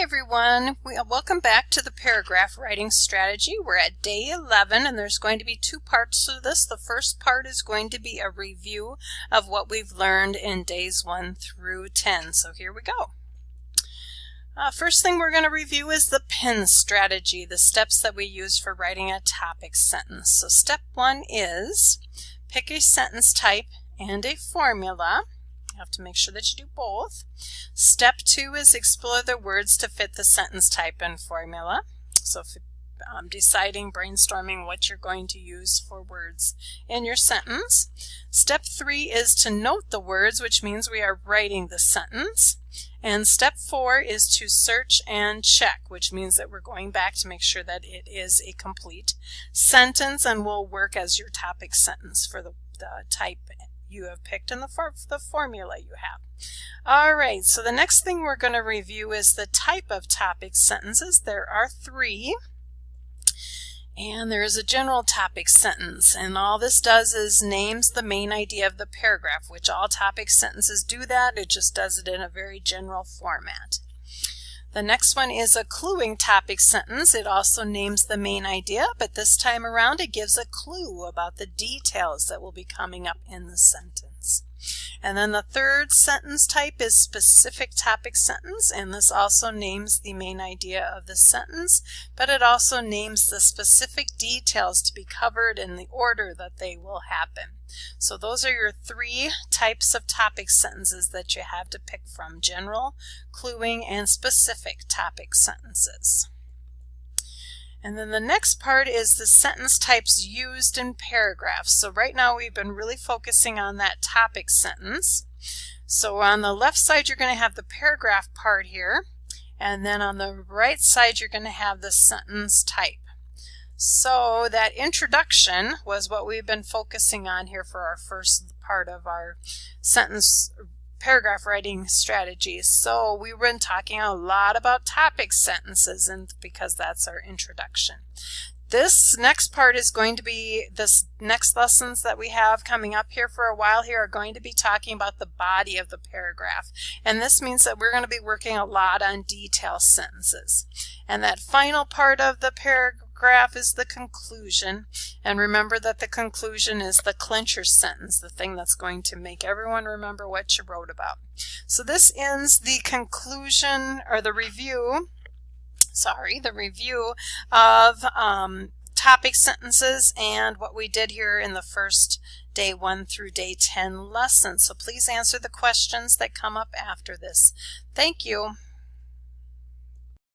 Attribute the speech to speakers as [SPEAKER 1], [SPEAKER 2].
[SPEAKER 1] everyone, welcome back to the paragraph writing strategy. We're at day 11 and there's going to be two parts to this. The first part is going to be a review of what we've learned in days 1 through 10. So here we go. First thing we're going to review is the PIN strategy, the steps that we use for writing a topic sentence. So step 1 is pick a sentence type and a formula. You have to make sure that you do both. Step 2 is explore the words to fit the sentence type and formula. So if deciding, brainstorming what you're going to use for words in your sentence. Step 3 is to note the words, which means we are writing the sentence. And step 4 is to search and check, which means that we're going back to make sure that it is a complete sentence and will work as your topic sentence for the type you have picked and the formula you have. Alright, so the next thing we're going to review is the type of topic sentences. There are 3. And there is a general topic sentence, and all this does is names the main idea of the paragraph, which all topic sentences do that. It just does it in a very general format. The next one is a cluing topic sentence. It also names the main idea, but this time around it gives a clue about the details that will be coming up in the sentence. And then the third sentence type is specific topic sentence, and this also names the main idea of the sentence, but it also names the specific details to be covered in the order that they will happen. So those are your 3 types of topic sentences that you have to pick from: general, cluing, and specific topic sentences. And then the next part is the sentence types used in paragraphs. So right now we've been really focusing on that topic sentence. So on the left side you're going to have the paragraph part here, and then on the right side you're going to have the sentence type. So that introduction was what we've been focusing on here for our first part of our paragraph writing strategies. So we've been talking a lot about topic sentences, and because that's our introduction. This next part is going to be, this next lessons that we have coming up here for a while here are going to be talking about the body of the paragraph. And this means that we're going to be working a lot on detail sentences. And that final part of the paragraph is the conclusion. And remember that the conclusion is the clincher sentence, the thing that's going to make everyone remember what you wrote about. So this ends the conclusion, or the review of topic sentences and what we did here in the first day 1 through day 10 lesson. So please answer the questions that come up after this. Thank you.